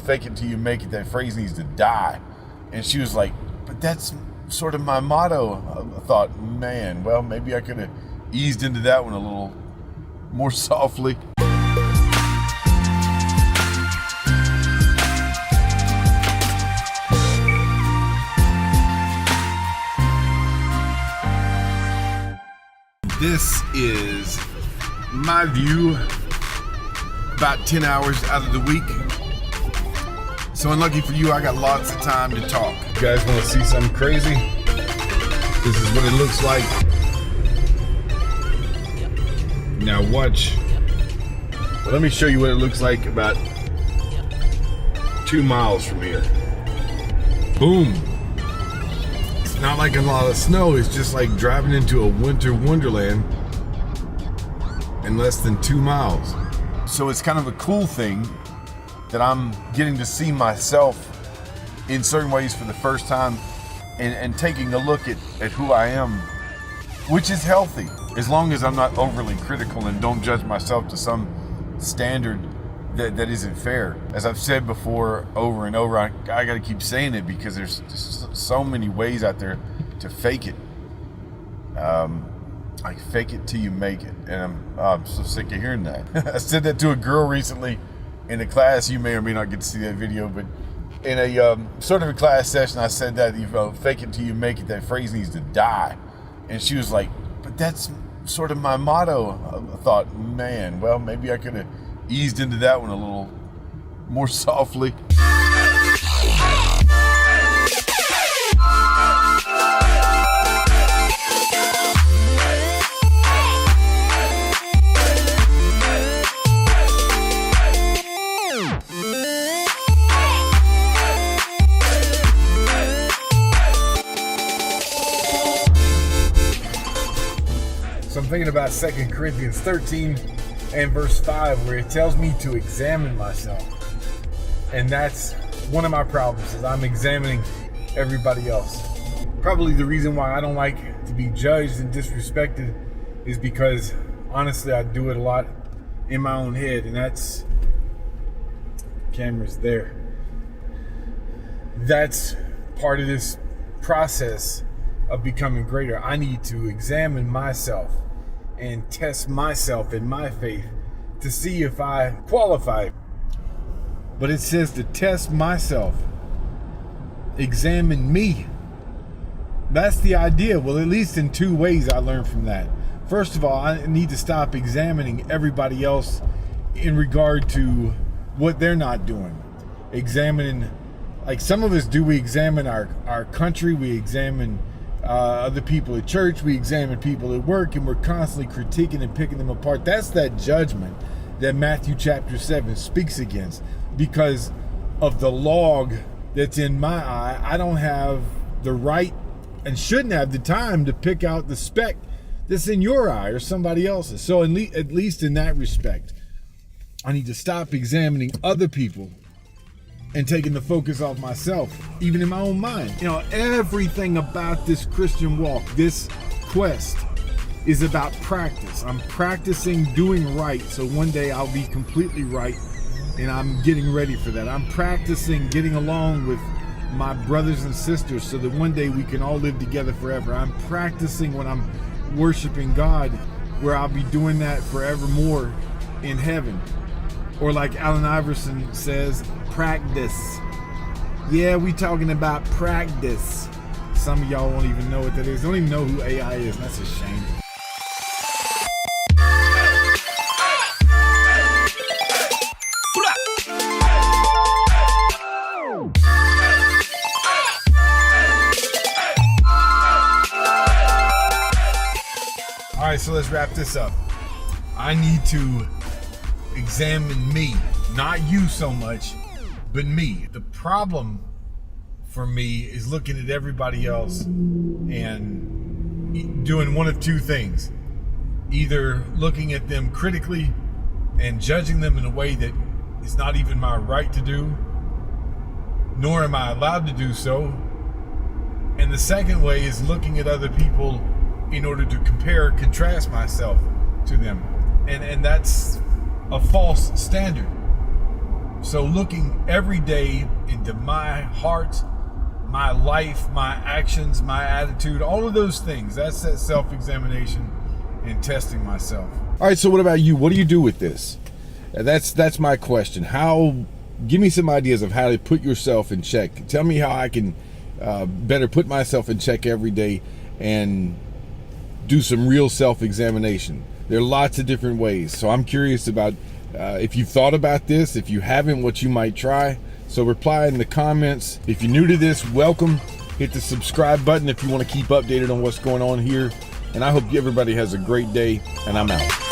fake it till you make it, that phrase needs to die. And she was like, but that's sort of my motto. I thought, man, well, maybe I could have eased into that one a little more softly. This is my view about 10 hours out of the week. So unlucky for you, I got lots of time to talk. You guys want to see something crazy? This is what it looks like. Now watch. Well, let me show you what it looks like about 2 miles from here. Boom. It's not like a lot of snow. It's just like driving into a winter wonderland in less than 2 miles. So it's kind of a cool thing that I'm getting to see myself in certain ways for the first time and taking a look at who I am, which is healthy, as long as I'm not overly critical and don't judge myself to some standard that isn't fair. As I've said before over and over, I got to keep saying it because there's just so many ways out there to fake it. Like fake it till you make it, and I'm so sick of hearing that. I said that to a girl recently in a class. You may or may not get to see that video, but in a sort of a class session, I said that, fake it till you make it, that phrase needs to die. And she was like, but that's sort of my motto. I thought, man, well, maybe I could have eased into that one a little more softly. So I'm thinking about 2 Corinthians 13 and verse 5, where it tells me to examine myself. And that's one of my problems, is I'm examining everybody else. Probably the reason why I don't like to be judged and disrespected is because, honestly, I do it a lot in my own head, and that's, camera's there. That's part of this process of becoming greater. I need to examine myself and test myself in my faith to see if I qualify. But it says to test myself, examine me. That's the idea. Well, at least in 2 ways I learned from that. First of all, I need to stop examining everybody else in regard to what they're not doing. Examining, like some of us do, we examine our country, we examine other people at church, we examine people at work, and we're constantly critiquing and picking them apart. That's that judgment that Matthew chapter 7 speaks against. Because of the log that's in my eye, I don't have the right and shouldn't have the time to pick out the speck that's in your eye or somebody else's. So at least in that respect, I need to stop examining other people and taking the focus off myself, even in my own mind. You know, everything about this Christian walk, this quest, is about practice. I'm practicing doing right, so one day I'll be completely right, and I'm getting ready for that. I'm practicing getting along with my brothers and sisters so that one day we can all live together forever. I'm practicing when I'm worshiping God, where I'll be doing that forevermore in heaven. Or like Allen Iverson says, practice. Yeah, we talking about practice. Some of y'all won't even know what that is. Don't even know who AI is. That's a shame. All right, so let's wrap this up. I need to examine me, not you so much, but me. The problem for me is looking at everybody else and doing one of 2 things. Either looking at them critically and judging them in a way that is not even my right to do, nor am I allowed to do so. And the second way is looking at other people in order to compare, contrast myself to them. And that's a false standard. So looking every day into my heart, my life, my actions, my attitude, all of those things, that's that self-examination and testing myself. All right, so what about you? What do you do with this? That's my question. Give me some ideas of how to put yourself in check. Tell me how I can better put myself in check every day and do some real self-examination. There are lots of different ways. So I'm curious about if you've thought about this. If you haven't, what you might try. So reply in the comments. If you're new to this, welcome. Hit the subscribe button if you want to keep updated on what's going on here. And I hope everybody has a great day, and I'm out.